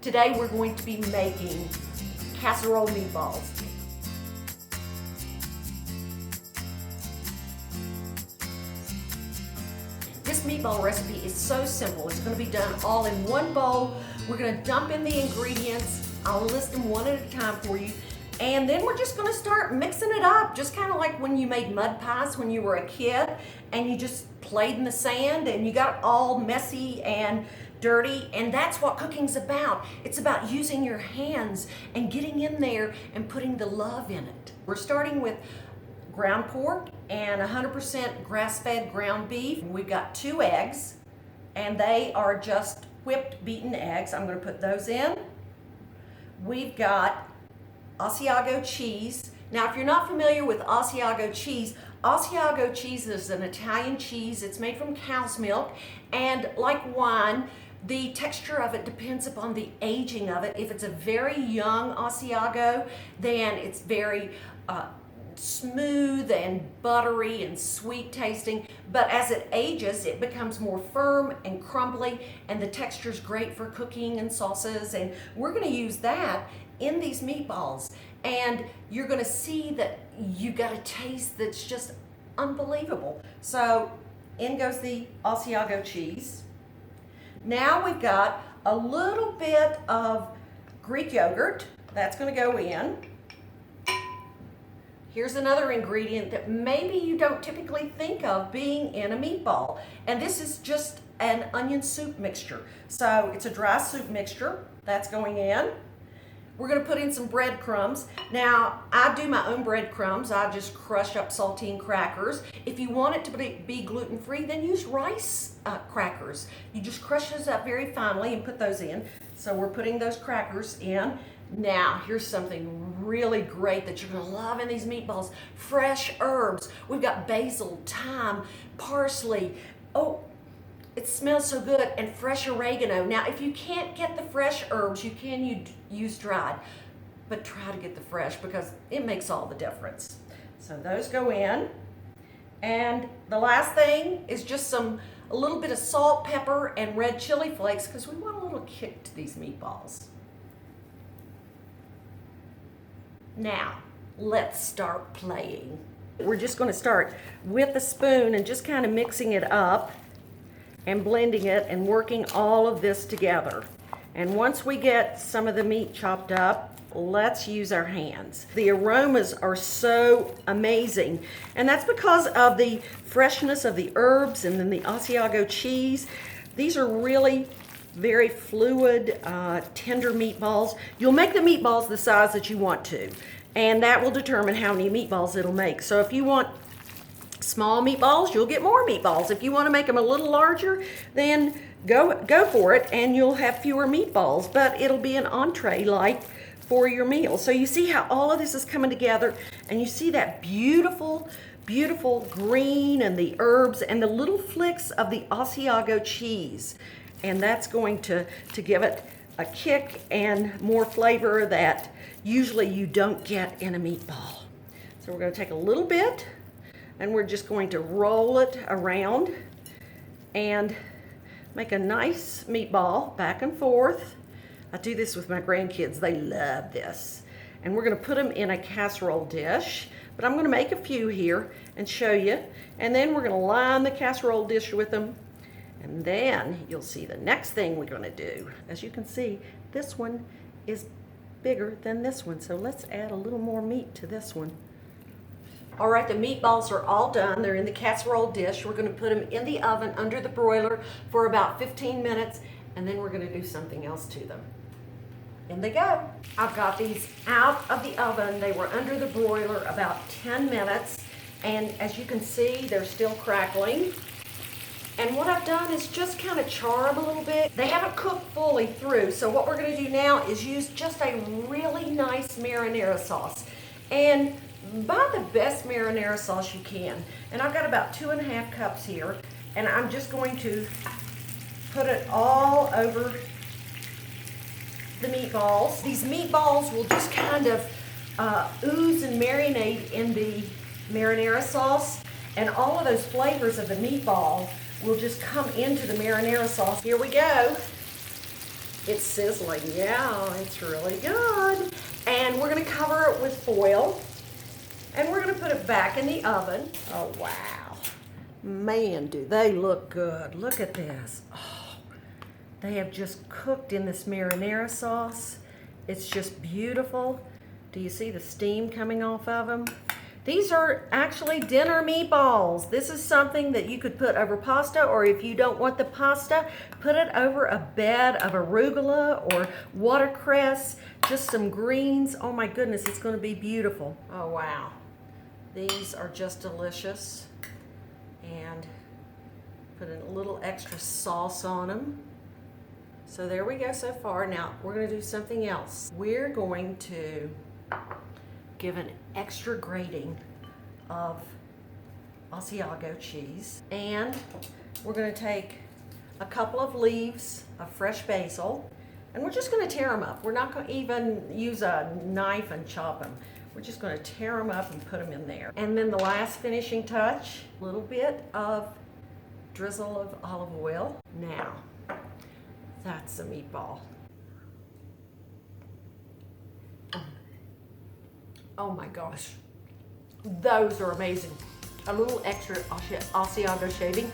Today we're going to be making casserole meatballs. This meatball recipe is so simple. It's going to be done all in one bowl. We're going to dump in the ingredients. I'll list them one at a time for you. And then we're just going to start mixing it up, just kind of like when you made mud pies when you were a kid and you just played in the sand and you got all messy and dirty. And that's what cooking's about. It's about using your hands and getting in there and putting the love in it. We're starting with ground pork and 100% grass-fed ground beef. We've got 2 eggs, and they are just whipped beaten eggs. I'm going to put those in. We've got Asiago cheese. Now, if you're not familiar with Asiago cheese is an Italian cheese. It's made from cow's milk, and like wine, the texture of it depends upon the aging of it. If it's a very young Asiago, then it's very smooth and buttery and sweet tasting, but as it ages it becomes more firm and crumbly, and the texture is great for cooking and sauces, and we're going to use that in these meatballs, and you're going to see that you got a taste that's just unbelievable. So in goes the Asiago cheese. Now we've got a little bit of Greek yogurt that's going to go in. Here's another ingredient that maybe you don't typically think of being in a meatball, and this is just an onion soup mixture. So it's a dry soup mixture that's going in. We're going to put in some breadcrumbs. Now, I do my own breadcrumbs. I just crush up saltine crackers. If you want it to be gluten-free, then use rice crackers. You just crush those up very finely and put those in. So we're putting those crackers in. Now, here's something really great that you're going to love in these meatballs. Fresh herbs. We've got basil, thyme, parsley. Oh, it smells so good, and fresh oregano. Now, if you can't get the fresh herbs, you can use dried, but try to get the fresh because it makes all the difference. So those go in. And the last thing is just a little bit of salt, pepper, and red chili flakes because we want a little kick to these meatballs. Now, let's start playing. We're just going to start with a spoon and just kind of mixing it up and blending it and working all of this together. And once we get some of the meat chopped up, let's use our hands. The aromas are so amazing, and that's because of the freshness of the herbs and then the Asiago cheese. These are really very fluid, tender meatballs. You'll make the meatballs the size that you want to, and that will determine how many meatballs it'll make. So if you want small meatballs, you'll get more meatballs. If you want to make them a little larger, then go for it, and you'll have fewer meatballs, but it'll be an entree like for your meal. So you see how all of this is coming together, and you see that beautiful green and the herbs and the little flicks of the Asiago cheese. And that's going to give it a kick and more flavor that usually you don't get in a meatball. So we're going to take a little bit and we're just going to roll it around and make a nice meatball back and forth. I do this with my grandkids. They love this. And we're going to put them in a casserole dish, but I'm going to make a few here and show you. And then we're going to line the casserole dish with them. And then you'll see the next thing we're going to do. As you can see, this one is bigger than this one. So let's add a little more meat to this one. All right, the meatballs are all done. They're in the casserole dish. We're going to put them in the oven under the broiler for about 15 minutes, and then we're going to do something else to them. In they go. I've got these out of the oven. They were under the broiler about 10 minutes, and as you can see, they're still crackling. And what I've done is just kind of char them a little bit. They haven't cooked fully through, so what we're going to do now is use just a really nice marinara sauce. And buy the best marinara sauce you can. And I've got about 2.5 cups here, and I'm just going to put it all over the meatballs. These meatballs will just kind of ooze and marinate in the marinara sauce, and all of those flavors of the meatball will just come into the marinara sauce. Here we go. It's sizzling, yeah, it's really good. And we're gonna cover it with foil, and we're gonna put it back in the oven. Oh, wow. Man, do they look good. Look at this. Oh, they have just cooked in this marinara sauce. It's just beautiful. Do you see the steam coming off of them? These are actually dinner meatballs. This is something that you could put over pasta, or if you don't want the pasta, put it over a bed of arugula or watercress, just some greens. Oh my goodness, it's gonna be beautiful. Oh wow. These are just delicious. And put a little extra sauce on them. So there we go so far. Now we're gonna do something else. We're going to give an extra grating of Asiago cheese, and we're going to take a couple of leaves of fresh basil, and we're just going to tear them up. We're not going to even use a knife and chop them. We're just going to tear them up and put them in there. And then the last finishing touch, a little bit of drizzle of olive oil. Now, that's a meatball. Oh my gosh, those are amazing. A little extra Asiago shaving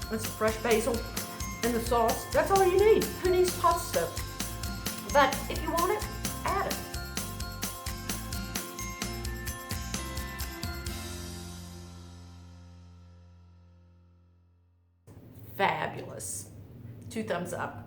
and some fresh basil and the sauce. That's all you need. Who needs pasta? But if you want it, add it. Fabulous. 2 thumbs up.